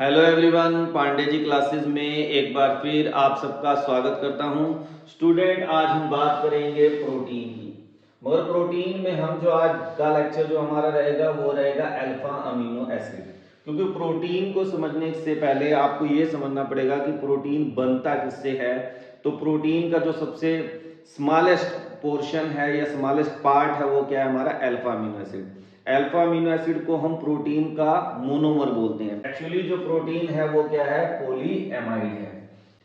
Hello everyone, Pandey ji classes में एक बार फिर आप सबका स्वागत करता हूं। स्टूडेंट, आज हम बात करेंगे प्रोटीन की। मगर प्रोटीन में हम जो आज का लेक्चर जो हमारा रहेगा वो रहेगा अल्फा अमीनो एसिड। क्योंकि प्रोटीन को समझने से पहले आपको ये समझना पड़ेगा कि प्रोटीन बनता किससे है। तो प्रोटीन का जो सबसे स्मॉलेस्ट पोर्शन है या स्मॉलेस्ट पार्ट है वो क्या है, हमारा alpha amino acid. Alpha amino acid को हम प्रोटीन का मोनोमर बोलते हैं। एक्चुअली जो प्रोटीन है वो क्या है, पॉलीएमाइड है।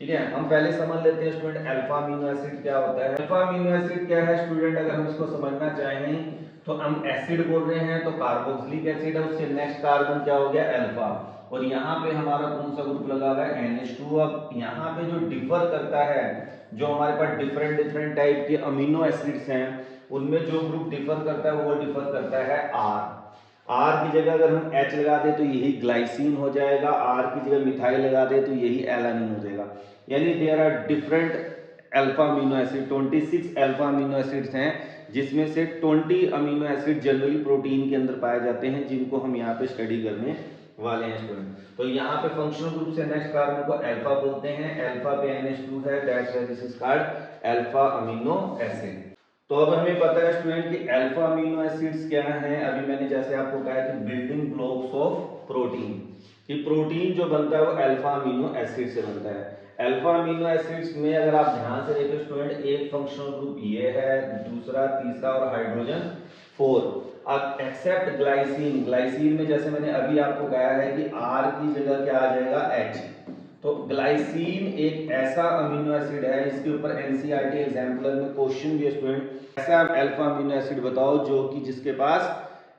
ठीक है, हम पहले समझ लेते हैं स्टूडेंट अल्फा अमीनो एसिड क्या होता है। अल्फा अमीनो एसिड क्या है स्टूडेंट, अगर हम इसको समझना चाहें तो हम एसिड बोल रहे हैं तो कार्बोक्सिलिक एसिड है, उससे नेक्स्ट कार्बन क्या हो गया, अल्फा। और यहाँ पे हमारा कौन सा ग्रुप लगा हुआ है, NH2। अब यहाँ पे जो डिफर करता है, जो हमारे पास डिफरेंट डिफरेंट टाइप के अमीनो एसिड्स हैं, उनमें जो ग्रुप डिफर करता है वो डिफर करता है आर की जगह अगर हम H लगा दे तो यही ग्लाइसिन हो जाएगा, आर की जगह मिथाइल लगा दे तो यही एलानिन हो जाएगा। यानी there are different alpha amino acid, 26 alpha amino acids हैं, जिसमें से 20 अमीनो एसिड जनरली प्रोटीन के अंदर पाए जाते हैं, जिनको हम यहाँ पे स्टडी करने वाले हैं स्टूडेंट। तो यहाँ पे फंक्शनल ग्रुप से नेक्स्ट कार्बन को अल्फा बोलते हैं, अल्फा पे NH2 है, that's why this is called alpha amino acid. तो अब हमें पता है स्टूडेंट कि अल्फा अमीनो एसिड्स क्या हैं। अभी मैंने जैसे आपको कहा कि बिल्डिंग ब्लॉक्स ऑफ प्रोटीन, कि प्रोटीन जो बनता है वो अल्फा अमीनो एसिड से बनता है। अल्फा अमीनो एसिड्स में अगर आप ध्यान से देखें स्टूडेंट, एक फंक्शनल ग्रुप ये है, दूसरा, तीसरा और हाइड्रोजन 4। अब एक्सेप्ट ग्लाइसिन, ग्लाइसिन में जैसे मैंने अभी आपको कहा है कि आर की जगह क्या आ जाएगा, H। तो ग्लाइसिन एक ऐसा अमीनो एसिड है, इसके ऊपर एनसीईआरटी एग्जाम्पलर में क्वेश्चन भी है स्टूडेंट, ऐसा अल्फा अमीनो एसिड बताओ जो कि जिसके पास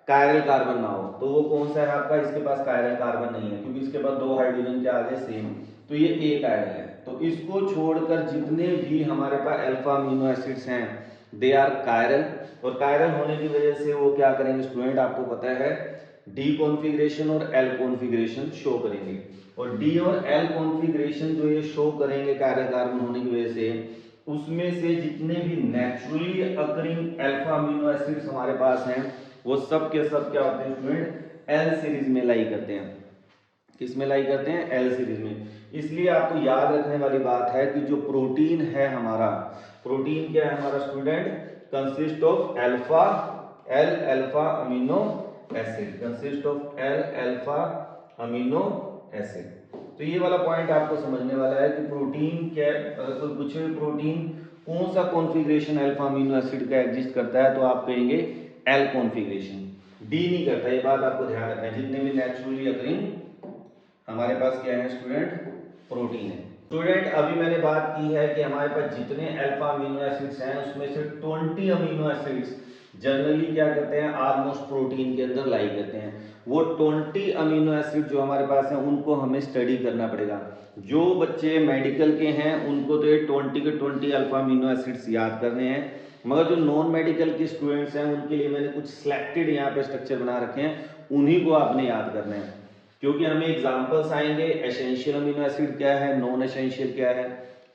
कायरल कार्बन ना हो। तो वो कौन सा है आपका, इसके पास कायरल कार्बन नहीं है, क्योंकि इसके पास 2 हाइड्रोजन के आगे सेम, तो ये एक कायरल है। तो इसको छोड़कर जितने भी हमारे पास अल्फा अमीनो एसिड्स हैं दे आर कायरल। और कायरल होने की वजह से वो क्या करेंगे स्टूडेंट, आपको पता है डी कॉन्फ़िगरेशन और एल कॉन्फ़िगरेशन शो करेंगे। और डी और एल कॉन्फ़िगरेशन जो ये शो करेंगे कायरल कार्बन होने की वजह से, उसमें से जितने भी naturally occurring alpha amino acids हमारे पास हैं वो सब के सब क्या होते हैं स्टूडेंट, एल सीरीज में लाई करते हैं। किस में लाई करते हैं, एल सीरीज में। इसलिए आपको याद रखने वाली बात है कि जो प्रोटीन है हमारा, प्रोटीन क्या है हमारा student, consist of alpha L alpha amino acid, consist of L alpha amino acid. तो ये वाला पॉइंट आपको समझने वाला है कि प्रोटीन क्या, अगर कोई पूछे प्रोटीन कौन सा कॉन्फ़िगरेशन अल्फा अमीनो एसिड का एग्जिस्ट करता है तो आप कहेंगे एल कॉन्फ़िगरेशन, डी नहीं करता। ये बात आपको ध्यान रखना है। जितने भी नेचुरली अकरिंग हमारे पास क्या है स्टूडेंट, प्रोटीन है। स्टूडेंट, अभी मैंने बात की है कि हमारे पास जितने अल्फा अमीनो एसिड्स हैं उसमें से 20 अमीनो एसिड्स जनरली क्या करते हैं, ऑलमोस्ट प्रोटीन के अंदर लाई करते हैं। वो 20 अमीनो एसिड जो हमारे पास हैं उनको हमें स्टडी करना पड़ेगा। जो बच्चे मेडिकल के हैं उनको तो ये 20 के 20 अल्फा अमीनो एसिड्स याद करने हैं, मगर जो नॉन मेडिकल के स्टूडेंट्स हैं उनके लिए मैंने कुछ सिलेक्टेड यहाँ पे स्ट्रक्चर बना रखे हैं, उन्हीं को आपने याद करना है। क्योंकि हमें एग्जांपल्स आएंगे, एसेंशियल अमीनो एसिड क्या है, नॉन एसेंशियल क्या है,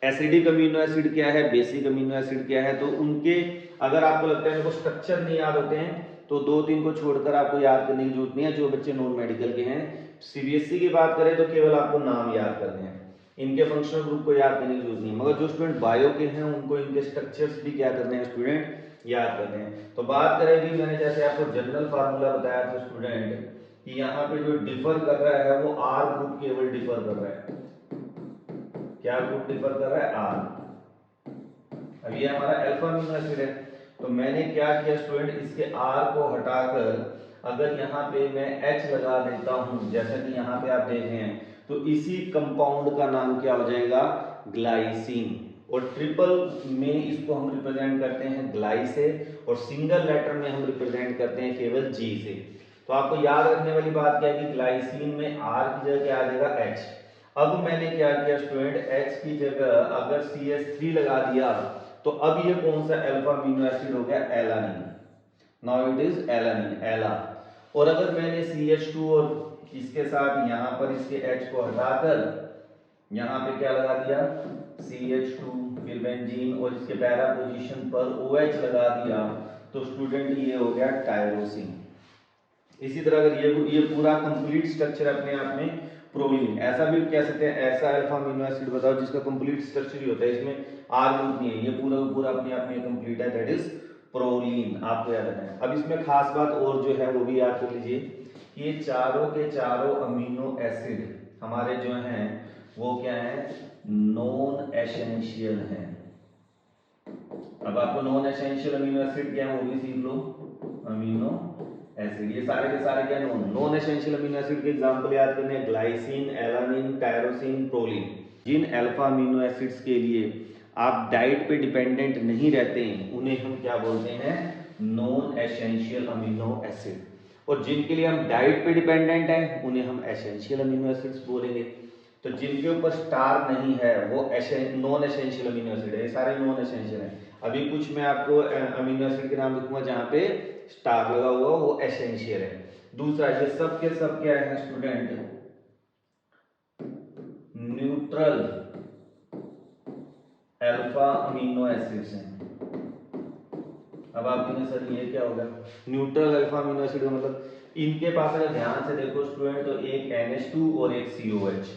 एसिडिक अमीनो एसिड क्या है, बेसिक अमीनो एसिड क्या है। तो उनके अगर आपको लगता है मेरे को स्ट्रक्चर नहीं याद होते हैं तो 2-3 को छोड़कर आपको याद करने की जरूरत नहीं है। जो बच्चे नॉन मेडिकल के हैं, सीबीएसई की बात करें तो केवल आपको नाम याद करने हैं, इनके फंक्शनल ग्रुप को याद करने की जरूरत नहीं है। मगर जो स्टूडेंट बायो के हैं उनको इनके स्ट्रक्चर्स भी क्या करने हैं स्टूडेंट, याद करने हैं। तो बात करें भी, मैंने जैसे आपको जनरल फार्मूला बताया था स्टूडेंट कि यहाँ पे जो डिफर कर रहा है वो आर ग्रुप केवल डिफर कर रहा है। क्या ग्रुप डिफर कर रहा है, आर। अब ये हमारा अल्फा अमीनो एसिड है, तो मैंने क्या किया स्टूडेंट, इसके आर को हटाकर अगर यहाँ पे मैं H लगा देता हूं, जैसा कि यहाँ पे आप देख रहे हैं, तो इसी कंपाउंड का नाम क्या हो जाएगा, ग्लाइसिन। और ट्रिपल में इसको हम रिप्रेजेंट करते हैं ग्लाई से, और सिंगल लेटर में हम रिप्रेजेंट करते हैं केवल G से। तो आपको याद रखने वाली बात क्या है कि ग्लाइसिन में R की जगह क्या आ जाएगा, H। अब मैंने क्या किया स्टूडेंट, H की जगह अगर CH3 लगा दिया तो अब ये कौन सा अल्फा अमीनो एसिड हो गया, alanine. Now it is alanine, एला। और अगर मैंने CH2 और इसके साथ यहां पर इसके H को हटाकर यहां पे क्या लगा दिया, CH2, फिर बेंजीन, और इसके पैरा पोजीशन पर OH लगा दिया, तो स्टूडेंट ये हो गया टायरोसिन। इसी तरह अगर ये पूरा कंप्लीट स्ट्रक्चर अपने आप में प्रोलीन, ऐसा भी कह सकते हैं, ऐसा अल्फा अमीनो एसिड बताओ जिसका कंप्लीट स्ट्रक्चर ही होता है, इसमें आर ग्रुप नहीं है, ये पूरा पूरा अपने आप में कंप्लीट है, दैट इज प्रोलीन। आपको याद रखना है। अब इसमें खास बात और जो है वो भी याद कर लीजिए, ये चारों के चारों अमीनो एसिड हमारे जो हैं वो क्या है, नॉन एसेंशियल हैं। अब आपको नॉन एसेंशियल अमीनो एसिड क्या है वो भी सीख लो, अमीनो एसिड, ये सारे के सारे क्या नॉन एसेंशियल अमीनो एसिड के एग्जांपल याद करने हैं, ग्लाइसिन, एलानिन, टायरोसिन, प्रोलीन। जिन अल्फा अमीनो एसिड्स के लिए आप डाइट पे डिपेंडेंट नहीं रहते हैं उन्हें हम क्या बोलते हैं, नॉन एसेंशियल अमीनो एसिड। और जिनके लिए हम डाइट पे डिपेंडेंट हैं उन्हें हम एसेंशियल अमीनो एसिड्स बोलेंगे। तो जिनके ऊपर स्टार नहीं है वो नॉन एसेंशियल अमीनो एसिड है, ये सारे नॉन एसेंशियल हैं। अभी कुछ मैं आपको अमीनो एसिड के नाम लिखूंगा जहां पे स्टार लगा हुआ वो एसेंशियल है। दूसरा, ये सब के सब क्या है student, neutral alpha amino acids हैं। अब आप कहेंगे सर ये क्या होगा, न्यूट्रल अल्फा अमीनो एसिड का मतलब, इनके पास अगर ध्यान से देखो स्टूडेंट तो एक NH2 और एक COH,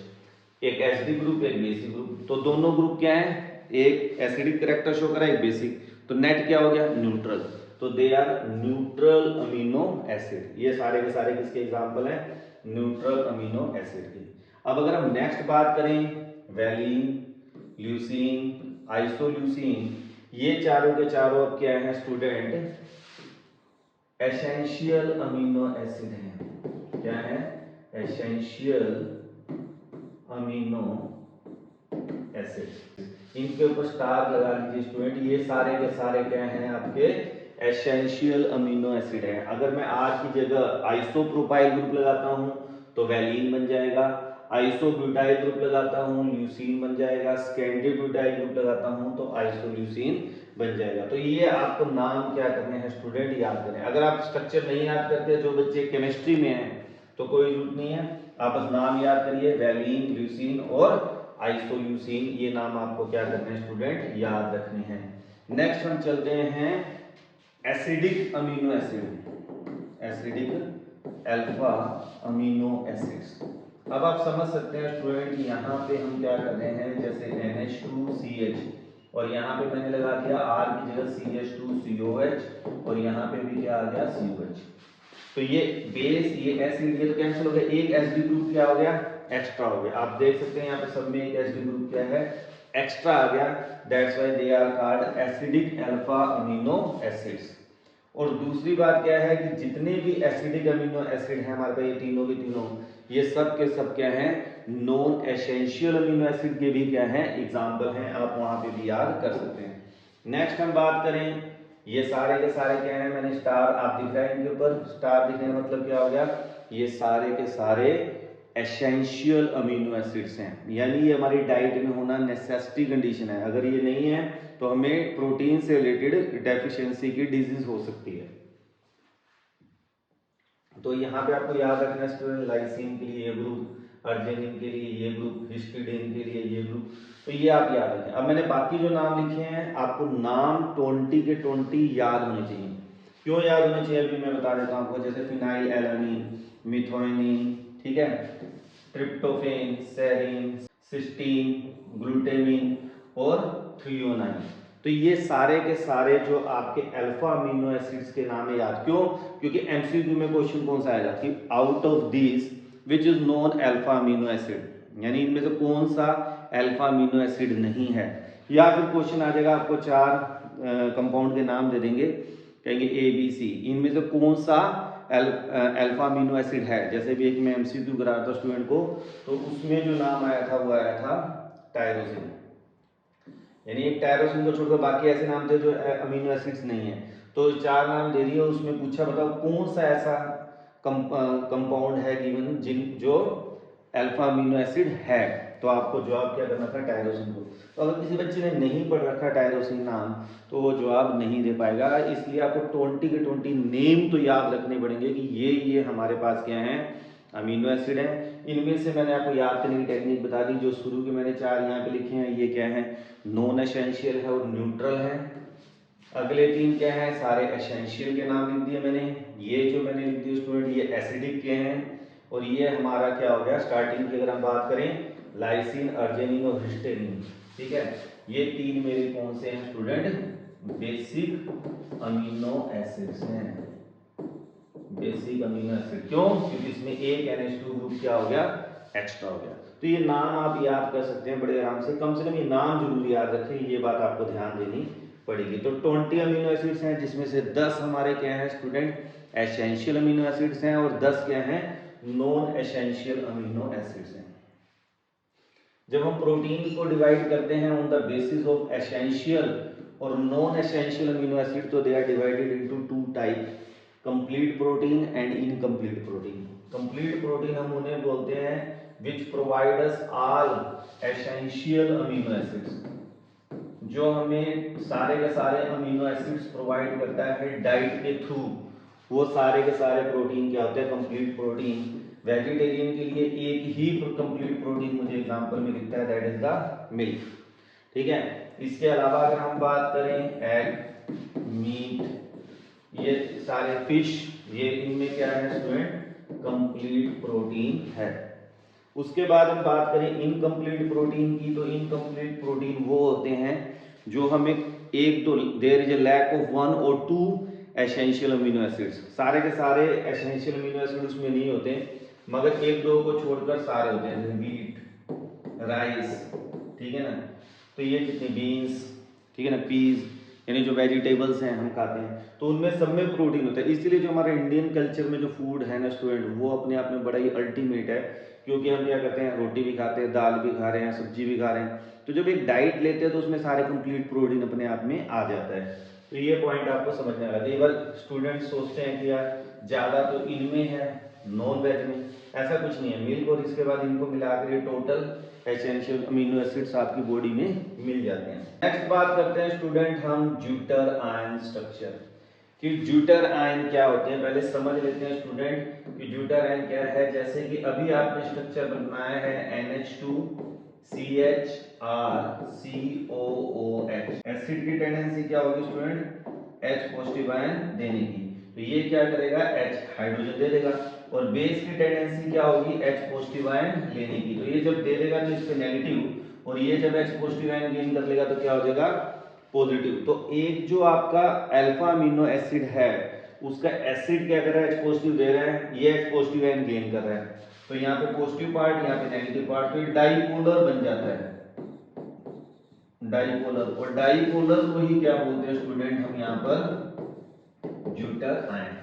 एक एसिडिक ग्रुप एक बेसिक ग्रुप, तो दोनों ग्रुप क्या है, एक एसिडिक कैरेक्टर शो करा एक बेसिक, तो नेट क्या हो गया न्यूट्रल, तो they are neutral amino acid. ये सारे के सारे किसके एग्जांपल हैं, न्यूट्रल अमीनो एसिड के। अब अगर हम नेक्स्ट बात करें, वैलिन, ल्यूसीन, आइसोल्यूसीन, ये चारों के चारों अब क्या है स्टूडेंट, एसेंशियल अमीनो एसिड हैं। क्या है, एसेंशियल अमीनो एसिड। इनके ऊपर स्टार लगा लीजिए स्टूडेंट, ये सारे के सारे क्या हैं आपके एसेंशियल अमीनो एसिड हैं। अगर मैं आज की जगह आइसोप्रोपाइल ग्रुप लगाता हूं तो वैलिन बन जाएगा, आइसोब्यूटाइल ग्रुप लगाता हूं ल्यूसीन बन जाएगा, स्कैंडिब्यूटाइल ग्रुप लगाता हूं तो आइसोल्यूसीन बन जाएगा। तो ये आपको नाम क्या करने हैं स्टूडेंट, याद करने हैं। अगर आप स्ट्रक्चर नहीं याद करते, जो बच्चे केमिस्ट्री में हैं तो कोई जरूरत नहीं है, आप बस नाम याद करिए, वैलिन, ल्यूसीन और आइसोल्यूसीन, ये नाम आपको क्या करने हैं स्टूडेंट, याद रखने हैं। नेक्स्ट हम चलते हैं acidic amino acid, acidic alpha amino acids. अब आप समझ सकते हैं स्टूडेंट, यहाँ पे हम क्या कर रहे हैं, जैसे NH2CH और यहाँ पे मैंने लगा दिया R की जगह CH2COH और यहाँ पे भी क्या आ गया COH। तो ये बेस, ये एसिड, ये तो कैंसिल हो गया, एक एसिडिक ग्रुप क्या हो गया, एक्स्ट्रा हो गया। आप देख सकते हैं यहाँ पे सब में एक एसिडिक ग्रुप क्या है, एक्स्ट्रा आ गया, that's why they are called acidic alpha amino acids. और दूसरी बात क्या है कि जितने भी एसिडिक अमीनो एसिड हैं हमारे पास, ये तीनों के तीनों, ये सब के सब क्या हैं, नॉन एसेंशियल अमीनो एसिड के भी क्या हैं एग्जांपल हैं, आप वहां पे भी याद कर सकते हैं। नेक्स्ट हम बात करें, ये सारे के सारे क्या हैं, मैंने स्टार आप दिख रहा है इनके ऊपर, स्टार दिखने का मतलब क्या हो गया, ये सारे के सारे एसेंशियल अमीनो एसिड्स हैं, यानी ये हमारी डाइट में होना नेसेसिटी कंडीशन है। अगर ये नहीं है तो हमें प्रोटीन से रिलेटेड डेफिशिएंसी की डिजीज हो सकती है। तो यहाँ पे आपको याद रखना स्टूडेंट, लाइसिन के लिए ये ग्रुप, अर्जिनिन के लिए ये ग्रुप, हिस्टिडीन के लिए ये ग्रुप, तो ये आप याद रखें। अब मैंने बाकी जो नाम लिखे हैं, आपको नाम 20 के 20 याद होने चाहिए। क्यों याद होने चाहिए अभी मैं बता देता हूँ आपको, जैसे फिनाइल एलानिन, मिथोनिन, ठीक है, ट्रिप्टोफेन, सेरीन, सिस्टीन, ग्लूटामिन और थ्रियोनाइन। तो ये सारे के सारे जो आपके अल्फा अमीनो एसिड्स के नाम है, याद क्यों, क्योंकि एमसीक्यू में क्वेश्चन कौन सा आएगा कि out of this which is non alpha amino acid, यानी इनमें से कौन सा अल्फा अमीनो एसिड नहीं है। या फिर क्वेश्चन आ जाएगा, आपको 4 कंपाउंड के नाम दे देंगे, कहेंगे ABC, इनमें से कौन सा अल्फा अमीनो एसिड है। जैसे भी एक मैं एमसीक्यू करा रहा था स्टूडेंट को, तो उसमें जो नाम आया था वो आया था टायरोसिन, यानी एक टायरोसिन को छोड़कर बाकी ऐसे नाम थे जो अमीनो एसिड्स नहीं है। तो 4 नाम दे दिए, उसमें पूछा बताओ कौन सा ऐसा कंपाउंड है गिवन जो अल्फा अमीनो एसिड है, तो आपको जवाब क्या करना था, टायरोसिन को। तो अगर किसी बच्चे ने नहीं पढ़ रखा टायरोसिन नाम तो वो जवाब नहीं दे पाएगा, इसलिए आपको 20 के 20 नेम तो याद रखने पड़ेंगे कि ये हमारे पास क्या है, अमीनो एसिड है। इनमें से मैंने आपको याद करने की टेक्निक बता दी, जो शुरू के मैंने 4 यहाँ पे लिखे हैं, ये क्या है, नॉन एसेंशियल है और न्यूट्रल है। अगले 3 क्या है, सारे एसेंशियल के नाम लिख दिए मैंने। ये जो मैंने लिख दिए स्टूडेंट, ये एसिडिक के हैं और ये हमारा क्या हो गया, स्टार्टिंग की अगर हम बात करें लाइसिन, अर्जिनिन और हिस्टेरिन, ठीक है। ये 3 मेरे कौन से हैं स्टूडेंट, बेसिक अमीनो एसिड्स हैं, बेसिक अमीनो एसिड। क्यों, क्योंकि इसमें एक NH2 ग्रुप क्या हो गया, एक्स्ट्रा हो गया। तो ये नाम आप याद कर सकते हैं बड़े आराम से, कम ये नाम जरूर याद रखें, ये बात आपको ध्यान देनी पड़ेगी। तो 20 अमीनो एसिड्स हैं, जिसमें से 10 हमारे क्या हैं स्टूडेंट एसेंशियल अमीनो एसिड्स हैं, और 10 क्या हैं नॉन एसेंशियल अमीनो एसिड्स हैं। जब हम प्रोटीन को डिवाइड करते हैं on the basis of essential और नॉन एसेंशियल अमीनो एसिड, तो they are divided into 2 type, complete protein and incomplete protein. Complete protein हम उन्हें बोलते हैं which provide us all essential amino acids, जो हमें सारे के सारे अमीनो एसिड्स प्रोवाइड करता है डाइट के थ्रू, वो सारे के सारे प्रोटीन क्या होते हैं, कंप्लीट प्रोटीन। वेजिटेरियन के लिए एक ही कंप्लीट प्रोटीन मुझे एग्जांपल में दिखता है, दैट इज द मिल्क, ठीक है। इसके अलावा अगर हम बात करें एग, मीट, ये सारे फिश, ये इनमें क्या है स्टूडेंट, कंप्लीट प्रोटीन है। उसके बाद हम बात करें इनकम्प्लीट प्रोटीन की, तो इनकम्प्लीट प्रोटीन वो होते हैं जो हमें एक दो, there is a lack of 1 और 2 एसेंशियल अमीनो एसिड्स, सारे के सारे एसेंशियल अमीनो एसिड उसमें नहीं होते, मगर एक दो को छोड़कर सारे होते हैं, जैसे व्हीट, राइस, ठीक है ना, तो ये कितने बीन्स, ठीक है ना, पीज, यानी जो वेजिटेबल्स हैं हम खाते हैं, तो उनमें सब में प्रोटीन होता है। इसीलिए जो हमारा इंडियन कल्चर में जो फूड है ना स्टूडेंट, वो अपने आप में बड़ा ही अल्टीमेट है, क्योंकि हम क्या करते हैं, रोटी भी खाते हैं, दाल भी खा रहे हैं, सब्जी भी खा रहे हैं, तो जब एक डाइट लेते हैं तो उसमें सारे कंप्लीट प्रोटीन अपने आप में आ जाता है। तो ये पॉइंट आपको समझने वाला है। कई बार स्टूडेंट सोचते हैं कि यार ज़्यादा तो इनमें है, नॉन वेज में, ऐसा कुछ नहीं है। मिल्क और इसके बाद इनको मिलाकर ये टोटल एसेंशियल अमीनो एसिड्स आपकी बॉडी में मिल जाते हैं। नेक्स्ट बात करते हैं स्टूडेंट हम ज्यूटर आयन स्ट्रक्चर, कि ज्यूटर आयन क्या होते हैं, पहले समझ लेते हैं स्टूडेंट कि ज्यूटर आयन क्या है। जैसे कि अभी आपने स्ट्रक्चर बनाया है NH2 CHR COOH, एसिड की टेंडेंसी क्या होगी स्टूडेंट, H पॉजिटिव आयन देने की, तो ये क्या करेगा, H हाइड्रोजन दे देगा, और बेस की टेंडेंसी क्या होगी, H पॉजिटिव आयन लेने की, तो ये जब दे देगा तो इस पे नेगेटिव, और ये जब H पॉजिटिव आयन गेन कर लेगा तो क्या हो जाएगा, पॉजिटिव। तो एक जो आपका अल्फा अमीनो एसिड है, उसका एसिड क्या कर रहा है, H पॉजिटिव दे रहा है, ये H पॉजिटिव आयन गेन कर रहा है, तो यहाँ पे पॉजिटिव पार्ट, यहाँ पे नेगेटिव पार्ट, तो ये डाइपोलर बन जाता है, डाइपोलर। और डाइपोलर को ही क्या बोलते हैं स्टूडेंट हम यहाँ पर, ज्यूटर आयन।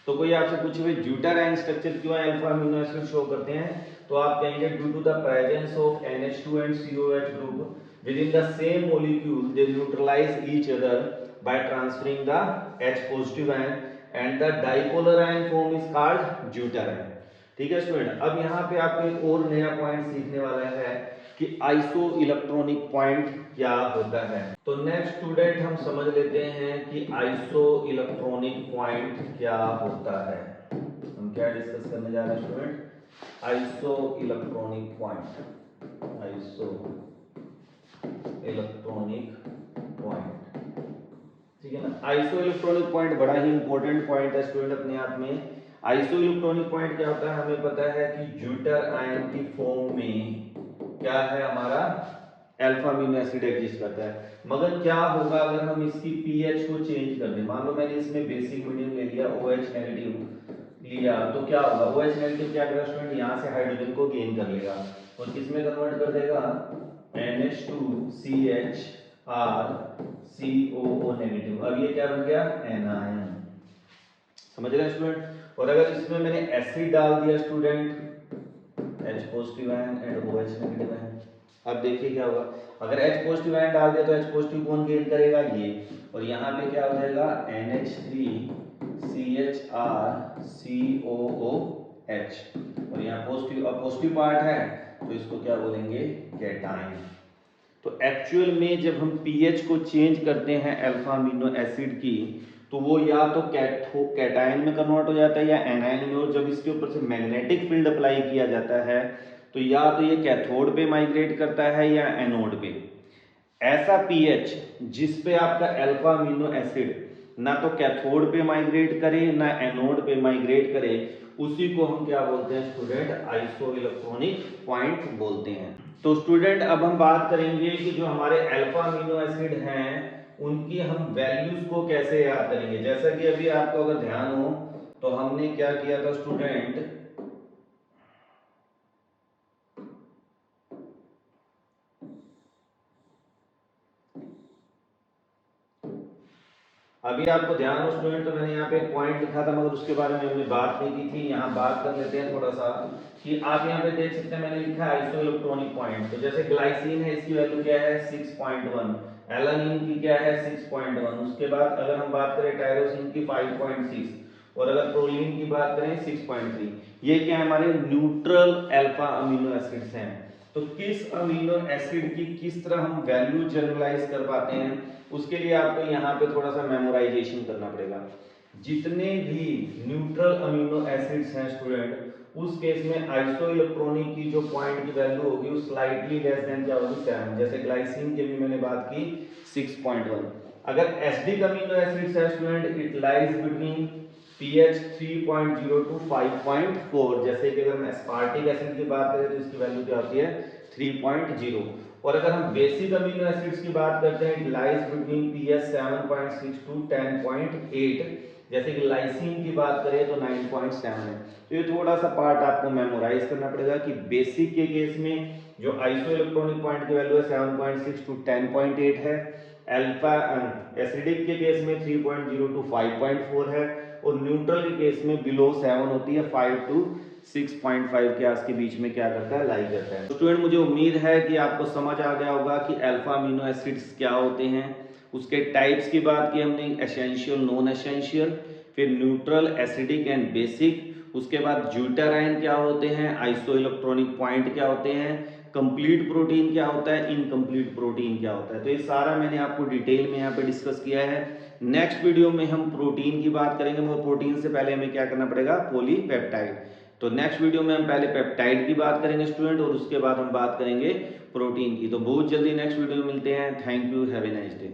तो कोई आपसे पूछे भाई ज्यूटर आयन स्ट्रक्चर क्यों अल्फा अमीनो एसिड शो करते हैं, तो आप कहेंगे due to the presence of NH2 and COH group within the same molecule, they neutralize each other by transferring the H positive ion and the dipolar ion form is called deuter ion, ठीक है student. अब यहाँ पे आपको एक और नया point सीखने वाला है कि आइसो इलेक्ट्रॉनिक पॉइंट क्या होता है। तो नेक्स्ट स्टूडेंट हम समझ लेते हैं कि आइसो इलेक्ट्रॉनिक पॉइंट क्या होता है। हम क्या डिस्कस करने जा रहे हैं student, iso electronic point, iso electronic point, ठीक है ना। आइसो इलेक्ट्रॉनिक पॉइंट बड़ा ही इंपॉर्टेंट पॉइंट है स्टूडेंट अपने आप में। आइसो इलेक्ट्रॉनिक पॉइंट क्या होता है, हमें पता है कि ज्यूटर आयन की फॉर्म में क्या है हमारा, अल्फा अमीनो एसिड एग्जिस्ट करता है, मगर क्या होगा अगर हम इसकी पीएच को चेंज कर दें। मान लो मैंने इसमें बेसिक मीडियम ले लिया, OH नेगेटिव लिया, तो क्या होगा, OH नेगेटिव क्या करेगा स्टूडेंट, यहाँ से हाइड्रोजन को गेन कर लेगा और किसमें कन्वर्ट कर देगा, NH2CHR COO नेगेटिव। अब ये क्या बन गया, एनायन, समझ रहे हैं स्टूडेंट। और अगर इसमें मैंने एसिड डाल दिया student, H positive ion and OH negative ion, अब देखिए क्या होगा, अगर H पॉजिटिव आयन डाल दिया तो H पॉजिटिव कौन गेन करेगा, ये, और यहाँ पे क्या हो जाएगा NH3CHR COOH, और यहाँ पॉजिटिव, अब पॉजिटिव पार्ट है तो इसको क्या बोलेंगे, कैटायन। तो एक्चुअल में जब हम पीएच को चेंज करते हैं अल्फा अमीनो एसिड की, तो वो या तो कैटायन में कन्वर्ट हो जाता है या एनायन में, और जब इसके ऊपर से मैग्नेटिक फील्ड अप्लाई किया जाता है तो या तो ये कैथोड पे माइग्रेट करता है या एनोड पे। ऐसा पीएच जिस पे आपका अल्फा अमीनो एसिड ना तो कैथोड पे माइग्रेट करे ना एनोड पे माइग्रेट करे, उसी को हम क्या बोलते हैं स्टूडेंट, आइसो इलेक्ट्रॉनिक पॉइंट बोलते हैं। तो स्टूडेंट अब हम बात करेंगे कि जो हमारे अल्फा अमीनो एसिड हैं उनकी हम वैल्यूज को कैसे याद करेंगे। जैसा कि अभी आपको अगर ध्यान हो तो हमने क्या किया था स्टूडेंट, अभी आपको ध्यान हो स्टूडेंट तो मैंने यहाँ पे एक पॉइंट लिखा था मगर उसके बारे में हमने बात नहीं की थी। यहाँ बात कर लेते हैं थोड़ा सा कि आप यहाँ पे देख सकते हैं मैंने लिखा है आइसो इलेक्ट्रॉनिक पॉइंट। तो जैसे ग्लाइसिन है इसकी वैल्यू क्या है 6.1, एलानिन की क्या है 6.1, उसके बाद अगर हम बात करें टायरोसिन की 5.6 और अगर प्रोलीन की बात करें 6.3। ये क्या है हमारे न्यूट्रल अल्फा अमीनो एसिड्स हैं। तो किस अमीनो एसिड की किस तरह हम वैल्यू जनरलाइज कर पाते हैं उसके लिए आपको यहाँ पे थोड़ा सा मेमोराइजेशन करना पड़ेगा। जितने भी न्यूट्रल अमीनो एसिड्स हैं स्टूडेंट उस केस में आइसो इलेक्ट्रॉनिक की जो पॉइंट की वैल्यू होगी वो स्लाइटली लेस देन क्या होगी 7। जैसे ग्लाइसिन की भी मैंने बात की 6.1। अगर एसिडिक अमीनो एसिड्स है student it lies between pH 3.0 to 5.4। जैसे कि अगर हम एस्पार्टिक एसिड की बात करें तो इसकी वैल्यू क्या होती है 3.0। और अगर हम बेसिक अमीनो एसिड्स की बात करते हैं it lies between pH 7.6 to 10.8। जैसे कि लाइसिन की बात करें तो 9.7 है। तो ये थोड़ा सा पार्ट आपको मेमोराइज करना पड़ेगा कि बेसिक के केस में जो आइसो इलेक्ट्रॉनिक पॉइंट की वैल्यू है 7.6 टू 10.8 है, अल्फा एसिडिक के केस में 3.0 टू 5.4 है और न्यूट्रल के केस में बिलो 7 होती है, 5 टू 6.5 के आस के बीच में क्या करता है लाई करता है। तो स्टूडेंट मुझे उम्मीद है कि आपको समझ आ गया होगा कि अल्फा अमीनो एसिड्स क्या होते हैं, उसके टाइप्स की बात की हमने, एसेंशियल नॉन एसेंशियल, फिर न्यूट्रल एसिडिक एंड बेसिक, उसके बाद ज्यूटाराइन क्या होते हैं, आइसो इलेक्ट्रॉनिक पॉइंट क्या होते हैं, कंप्लीट प्रोटीन क्या होता है, इनकम्प्लीट प्रोटीन क्या होता है। तो ये सारा मैंने आपको डिटेल में यहाँ पे डिस्कस किया है। नेक्स्ट वीडियो में हम प्रोटीन की बात करेंगे मगर प्रोटीन से पहले हमें क्या करना पड़ेगा पॉलीपेप्टाइड। तो नेक्स्ट वीडियो में हम पहले पेप्टाइड की बात करेंगे स्टूडेंट और उसके बाद हम बात करेंगे प्रोटीन की। तो बहुत जल्दी नेक्स्ट वीडियो में मिलते हैं। Thank you, have a nice day.